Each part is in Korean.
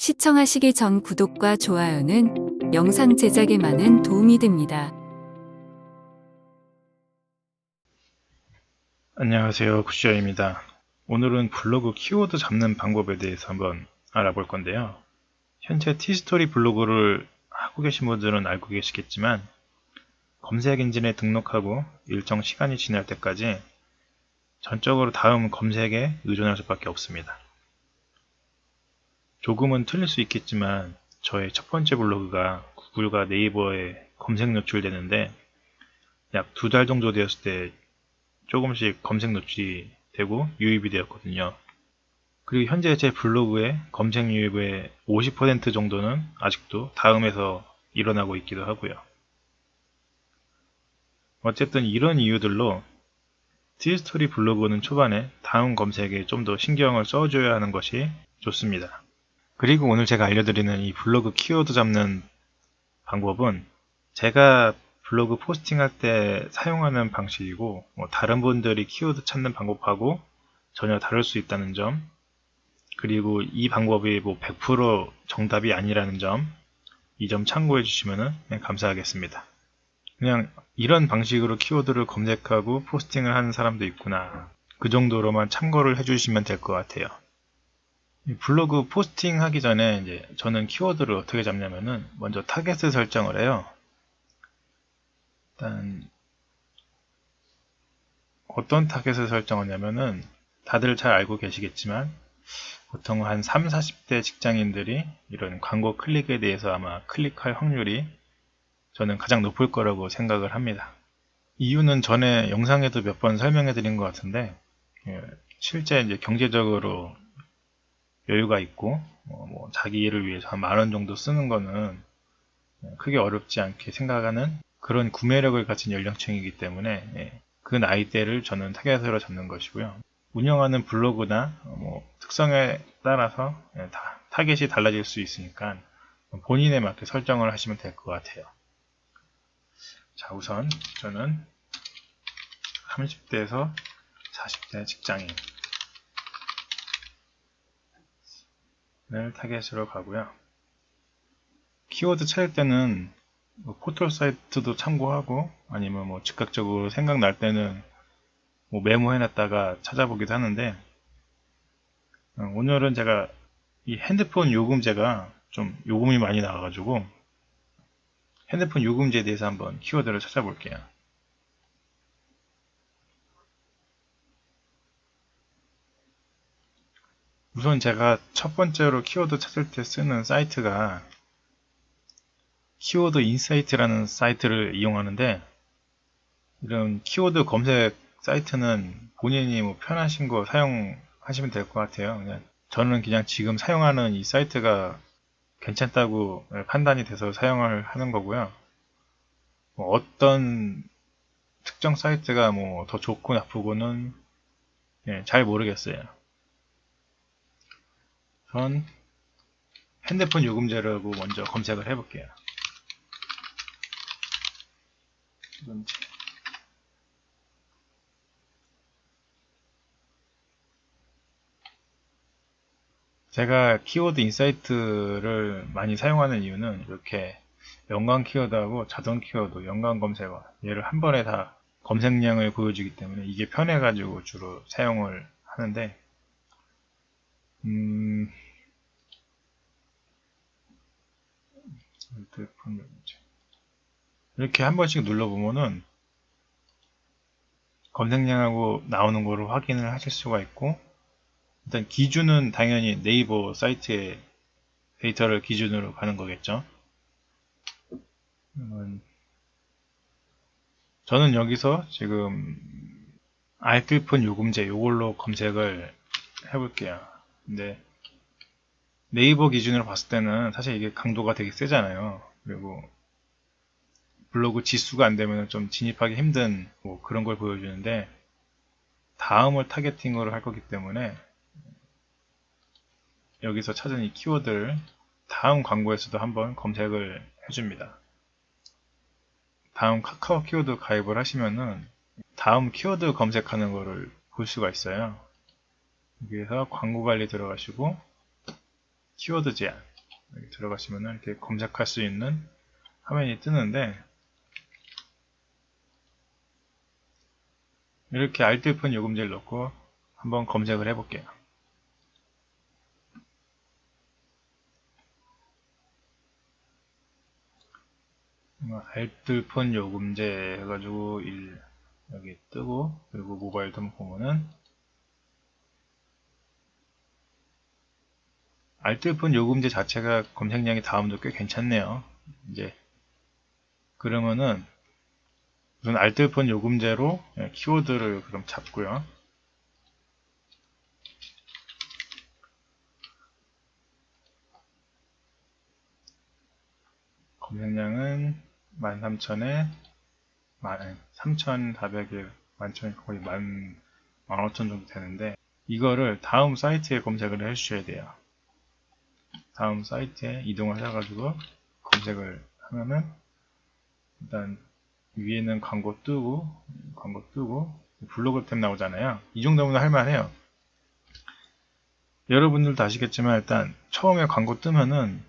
시청하시기 전 구독과 좋아요는 영상 제작에 많은 도움이 됩니다. 안녕하세요, 굿쇼입니다. 오늘은 블로그 키워드 잡는 방법에 대해서 한번 알아볼 건데요. 현재 티스토리 블로그를 하고 계신 분들은 알고 계시겠지만 검색 엔진에 등록하고 일정 시간이 지날 때까지 전적으로 다음 검색에 의존할 수밖에 없습니다. 조금은 틀릴 수 있겠지만 저의 첫 번째 블로그가 구글과 네이버에 검색 노출되는데 약 2달 정도 되었을 때 조금씩 검색 노출이 되고 유입이 되었거든요. 그리고 현재 제 블로그의 검색 유입의 50% 정도는 아직도 다음에서 일어나고 있기도 하고요. 어쨌든 이런 이유들로 티스토리 블로그는 초반에 다음 검색에 좀 더 신경을 써줘야 하는 것이 좋습니다. 그리고 오늘 제가 알려드리는 이 블로그 키워드 잡는 방법은 제가 블로그 포스팅할 때 사용하는 방식이고 다른 분들이 키워드 찾는 방법하고 전혀 다를 수 있다는 점, 그리고 이 방법이 100% 정답이 아니라는 점, 이 점 참고해 주시면 감사하겠습니다. 그냥 이런 방식으로 키워드를 검색하고 포스팅을 하는 사람도 있구나, 그 정도로만 참고를 해 주시면 될 것 같아요. 블로그 포스팅 하기 전에 이제 저는 키워드를 어떻게 잡냐면은 먼저 타겟을 설정을 해요. 일단 어떤 타겟을 설정하냐면은 다들 잘 알고 계시겠지만 보통 한 3, 40대 직장인들이 이런 광고 클릭에 대해서 아마 클릭할 확률이 저는 가장 높을 거라고 생각을 합니다. 이유는 전에 영상에도 몇 번 설명해 드린 것 같은데 실제 이제 경제적으로 여유가 있고 자기 일을 위해서 한 10,000원 정도 쓰는 거는 크게 어렵지 않게 생각하는 그런 구매력을 가진 연령층이기 때문에 그 나이대를 저는 타겟으로 잡는 것이고요. 운영하는 블로그나 특성에 따라서 다 타겟이 달라질 수 있으니까 본인에 맞게 설정을 하시면 될 것 같아요. 자, 우선 저는 30대에서 40대 직장인을 타겟으로 가고요. 키워드 찾을 때는 포털 사이트도 참고하고 아니면 즉각적으로 생각날 때는 메모해놨다가 찾아보기도 하는데 오늘은 제가 이 핸드폰 요금제가 좀 요금이 많이 나와가지고 핸드폰 요금제에 대해서 한번 키워드를 찾아볼게요. 우선 제가 첫 번째로 키워드 찾을 때 쓰는 사이트가 키워드 인사이트라는 사이트를 이용하는데, 이런 키워드 검색 사이트는 본인이 편하신 거 사용하시면 될 것 같아요. 저는 그냥 지금 사용하는 이 사이트가 괜찮다고 판단이 돼서 사용을 하는 거고요. 어떤 특정 사이트가 더 좋고 나쁘고는 잘 모르겠어요. 전 핸드폰 요금제라고 먼저 검색을 해볼게요. 제가 키워드 인사이트를 많이 사용하는 이유는 이렇게 연관 키워드하고 자동 키워드, 연관 검색어, 얘를 한 번에 다 검색량을 보여주기 때문에 이게 편해가지고 주로 사용을 하는데, 이렇게 한 번씩 눌러보면은 검색량하고 나오는 거를 확인을 하실 수가 있고, 일단 기준은 당연히 네이버 사이트의 데이터를 기준으로 가는 거겠죠. 저는 여기서 지금 알뜰폰 요금제 요걸로 검색을 해볼게요. 근데 네이버 기준으로 봤을 때는 사실 이게 강도가 되게 세잖아요. 그리고 블로그 지수가 안 되면 좀 진입하기 힘든 그런 걸 보여주는데, 다음을 타겟팅으로 할 거기 때문에 여기서 찾은 이 키워드를 다음 광고에서도 한번 검색을 해줍니다. 다음 카카오 키워드 가입을 하시면은 다음 키워드 검색하는 거를 볼 수가 있어요. 여기에서 광고 관리 들어가시고 키워드 제한, 여기 들어가시면은 이렇게 검색할 수 있는 화면이 뜨는데, 이렇게 알뜰폰 요금제를 넣고 한번 검색을 해볼게요. 알뜰폰 요금제 해가지고 여기 뜨고, 그리고 모바일도 한번 보면은 알뜰폰 요금제 자체가 검색량이 다음도 꽤 괜찮네요. 이제 그러면은 우선 알뜰폰 요금제로 키워드를 그럼 잡고요. 검색량은 13,000에 3,400에 11,000에 거의 15,000 정도 되는데, 이거를 다음 사이트에 검색을 해주셔야 돼요. 다음 사이트에 이동을 해가지고 검색을 하면은 일단 위에는 광고 뜨고 블로그 탭 나오잖아요. 이 정도면 할만해요. 여러분들도 아시겠지만 일단 처음에 광고 뜨면은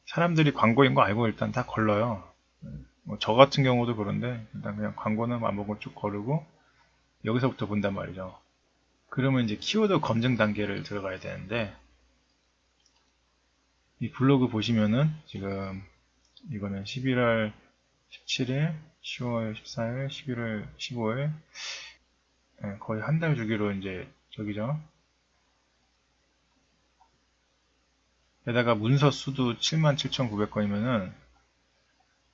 사람들이 광고인 거 알고 일단 다 걸러요. 저 같은 경우도 그런데 일단 그냥 광고는 안 보고 쭉 거르고 여기서부터 본단 말이죠. 그러면 이제 키워드 검증 단계를 들어가야 되는데, 이 블로그 보시면은 지금 이거는 11월 17일, 10월 14일, 11월 15일, 거의 한 달 주기로 이제 저기죠. 게다가 문서 수도 77,900건이면은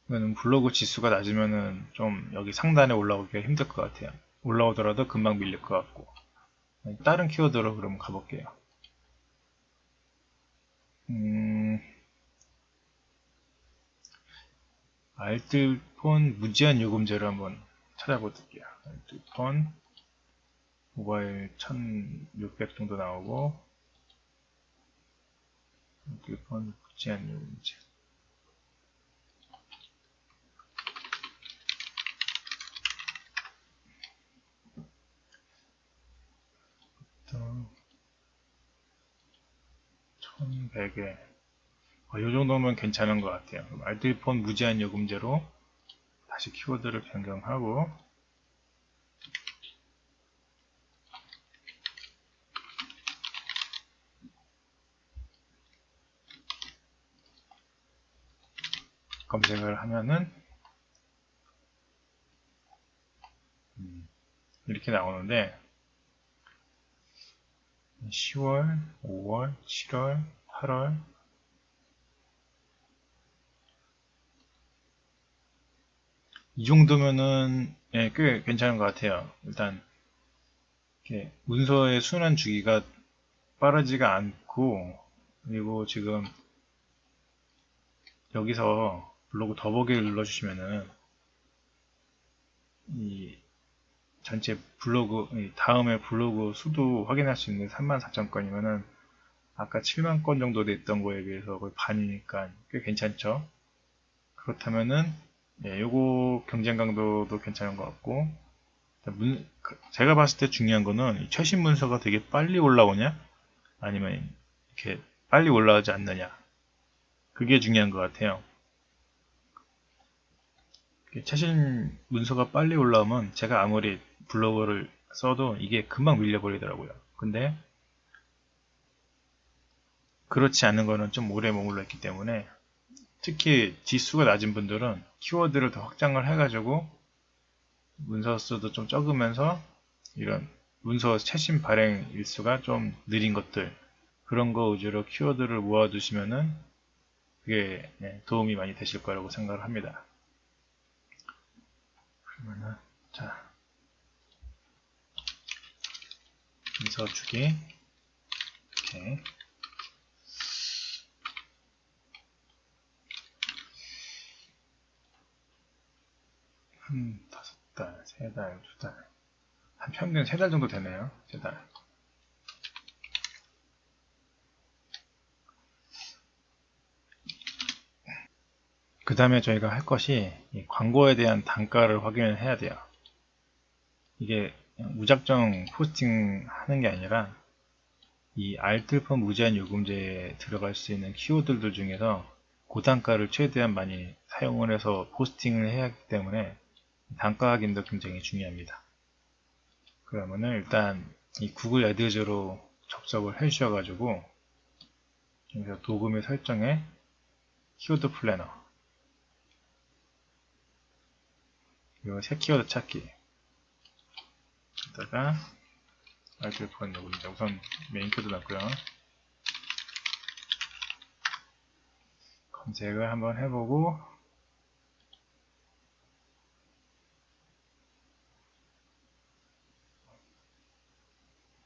이거는 블로그 지수가 낮으면은 좀 여기 상단에 올라오기가 힘들 것 같아요. 올라오더라도 금방 밀릴 것 같고. 다른 키워드로 그럼 가볼게요. 알뜰폰 무제한 요금제를 한번 찾아볼게요. 알뜰폰 모바일 1600 정도 나오고, 알뜰폰 무제한 요금제. 또 1100에 이 정도면 괜찮은 것 같아요. 알뜰폰 무제한 요금제로 다시 키워드를 변경하고, 검색을 하면은 이렇게 나오는데 10월, 5월, 7월, 8월 이 정도면은 꽤 괜찮은 것 같아요. 일단 이렇게 문서의 순환 주기가 빠르지가 않고, 그리고 지금 여기서 블로그 더보기를 눌러주시면은 이 전체 블로그 다음에 블로그 수도 확인할 수 있는 34,000건이면은 아까 7만 건 정도 됐던 거에 비해서 거의 반이니까 꽤 괜찮죠. 그렇다면은 요거 경쟁 강도도 괜찮은 것 같고, 제가 봤을 때 중요한 거는 최신 문서가 되게 빨리 올라오냐 아니면 이렇게 빨리 올라오지 않느냐, 그게 중요한 것 같아요. 최신 문서가 빨리 올라오면 제가 아무리 블로그를 써도 이게 금방 밀려버리더라고요. 근데 그렇지 않은 거는 좀 오래 머물러 있기 때문에, 특히 지수가 낮은 분들은 키워드를 더 확장을 해가지고 문서 수도 좀 적으면서 이런 문서 최신 발행 일수가 좀 느린 것들, 그런 거 위주로 키워드를 모아두시면은 그게 도움이 많이 되실 거라고 생각을 합니다. 그러면은 자, 문서 주기 이렇게 한 5달, 3달, 2달, 한 평균 3달 정도 되네요. 3달. 그 다음에 저희가 할 것이 이 광고에 대한 단가를 확인을 해야 돼요. 이게 무작정 포스팅 하는 게 아니라 이 알뜰폰 무제한 요금제에 들어갈 수 있는 키워드들 중에서 고단가를 최대한 많이 사용을 해서 포스팅을 해야 하기 때문에 단가 확인도 굉장히 중요합니다. 그러면은 일단 이 구글 애드즈로 접속을 해 주셔가지고 여기서 도구미 설정에 키워드 플래너 그리고 새 키워드 찾기 여기다가 알뜰폰 요금제 우선 메인 키워드 넣고요. 검색을 한번 해보고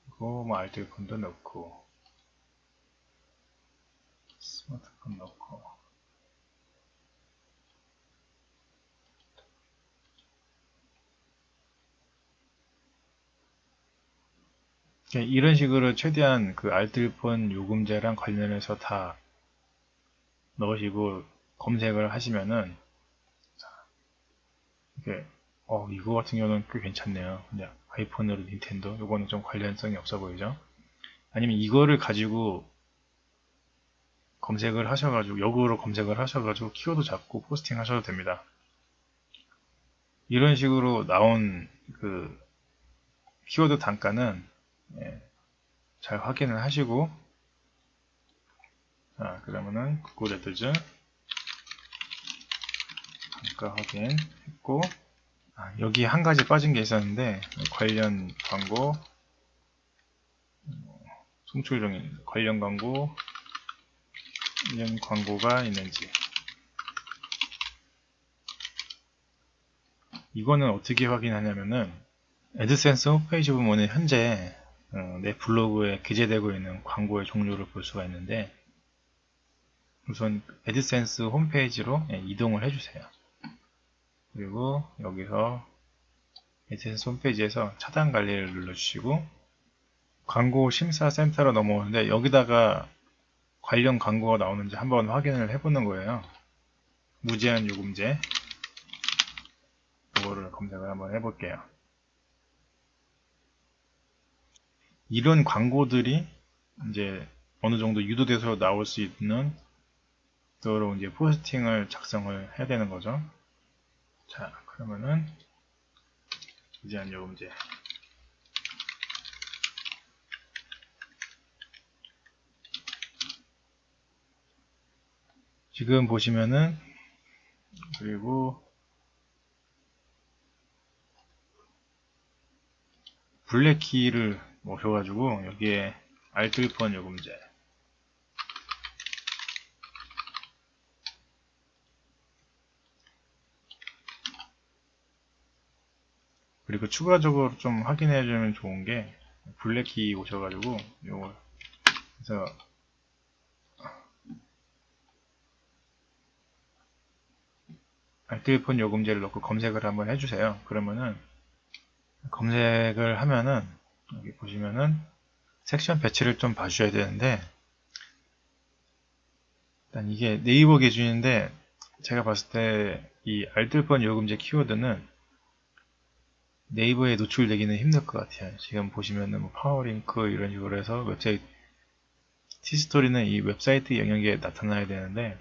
그리고 뭐 알뜰폰도 넣고 스마트폰 넣고 이런 식으로 최대한 그 알뜰폰 요금제랑 관련해서 다 넣으시고 검색을 하시면은 이게 이거 같은 경우는 꽤 괜찮네요. 그냥 아이폰으로 닌텐도 요거는 좀 관련성이 없어 보이죠. 아니면 이거를 가지고 검색을 하셔가지고 역으로 검색을 하셔가지고 키워드 잡고 포스팅 하셔도 됩니다. 이런 식으로 나온 그 키워드 단가는 잘 확인을 하시고 자 그러면은 구글 애드즈 단가 확인했고 여기 한 가지 빠진 게 있었는데 관련 광고 송출 중인 관련 광고 이런 광고가 있는지 이거는 어떻게 확인하냐면은 애드센스 홈페이지 보면은 현재 내 블로그에 기재되고 있는 광고의 종류를 볼 수가 있는데 우선 애드센스 홈페이지로 이동을 해주세요. 그리고 여기서 애드센스 홈페이지에서 차단 관리를 눌러주시고 광고 심사 센터로 넘어오는데 여기다가 관련 광고가 나오는지 한번 확인을 해보는 거예요. 무제한 요금제 이거를 검색을 한번 해볼게요. 이런 광고들이 이제 어느 정도 유도돼서 나올 수 있는 그거로 이제 포스팅을 작성을 해야 되는 거죠. 자, 그러면은 무제한 요금제 지금 보시면은 그리고 블랙키를 오셔가지고 여기에 알뜰폰 요금제 그리고 추가적으로 좀 확인해주면 좋은 게 블랙키 오셔가지고 요거 그래서 알뜰폰 요금제를 넣고 검색을 한번 해주세요. 그러면은 검색을 하면은 여기 보시면은 섹션 배치를 좀 봐주셔야 되는데 일단 이게 네이버 기준인데 제가 봤을 때 이 알뜰폰 요금제 키워드는 네이버에 노출되기는 힘들 것 같아요. 지금 보시면은 뭐 파워링크 이런 식으로 해서 웹사이트 티스토리는 이 웹사이트 영역에 나타나야 되는데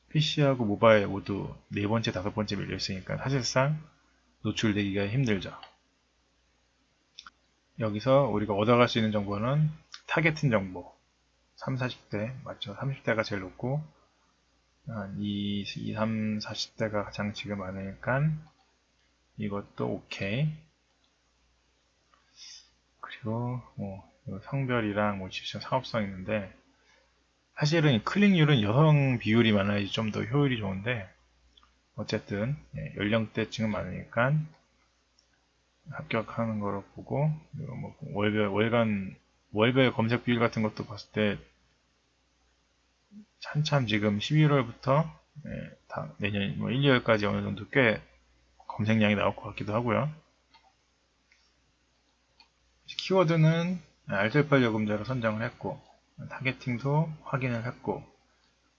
PC하고 모바일 모두 네 번째, 다섯 번째 밀려 있으니까 사실상 노출되기가 힘들죠. 여기서 우리가 얻어갈 수 있는 정보는 타겟팅 정보 3, 40대 맞죠? 30대가 제일 높고 2, 3, 40대가 가장 지금 많으니까 이것도 오케이. 그리고 뭐 성별이랑 뭐 집중 사업성 있는데 사실은 클릭률은 여성 비율이 많아야지 좀 더 효율이 좋은데 어쨌든 연령대층은 많으니까 합격하는 거로 보고 그리고 뭐 월별 검색 비율 같은 것도 봤을 때 한참 지금 11월부터 내년 뭐 1, 2월까지 어느 정도 꽤 검색량이 나올 것 같기도 하고요. 키워드는 알뜰폰 요금제로 선정을 했고 타겟팅도 확인을 했고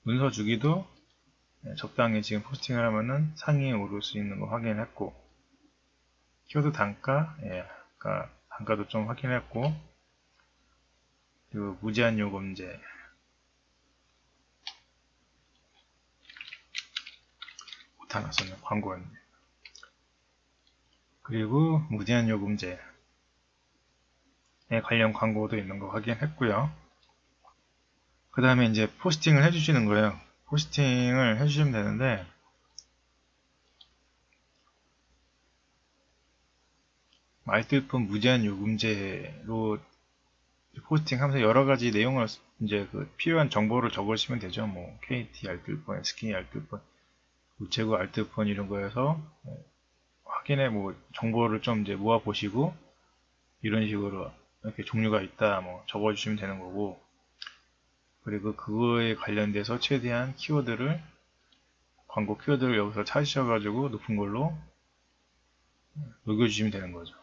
문서 주기도 적당히 지금 포스팅을 하면은 상위에 오를 수 있는 거 확인했고 키워드 단가, 단가도 좀 확인했고 그리고 무제한 요금제, 하나 썼네. 광고였네. 그리고 무제한 요금제에 관련 광고도 있는 거 확인했고요. 그 다음에 이제 포스팅을 해주시는 거예요. 포스팅을 해주시면 되는데, 알뜰폰 무제한 요금제로 포스팅 하면서 여러 가지 내용을 이제 필요한 정보를 적으시면 되죠. 뭐 KT 알뜰폰, SK 알뜰폰, 우체국 알뜰폰 이런 거에서 확인해 뭐 정보를 좀 이제 모아 보시고 이런 식으로 이렇게 종류가 있다 뭐 적어주시면 되는 거고, 그리고 그거에 관련돼서 최대한 키워드를 광고 키워드를 여기서 찾으셔가지고 높은 걸로 녹여주시면 되는 거죠.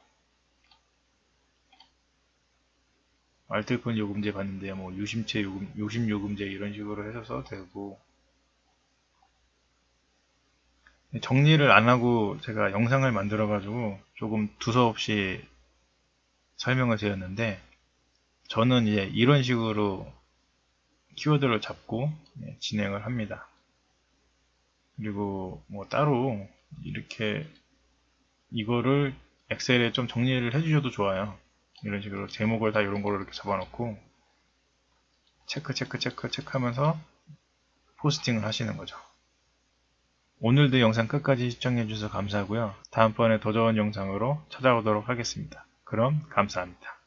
알뜰폰 요금제 받는데 뭐 유심채 요금, 요심 요금제 이런 식으로 해서 되고, 정리를 안 하고 제가 영상을 만들어 가지고 조금 두서없이 설명을 드렸는데, 저는 이제 이런 식으로 키워드를 잡고 진행을 합니다. 그리고 뭐 따로 이렇게 이거를 엑셀에 좀 정리를 해주셔도 좋아요. 이런 식으로 제목을 다 이런 걸로 이렇게 잡아놓고 체크하면서 포스팅을 하시는 거죠. 오늘도 영상 끝까지 시청해주셔서 감사하고요. 다음번에 더 좋은 영상으로 찾아오도록 하겠습니다. 그럼 감사합니다.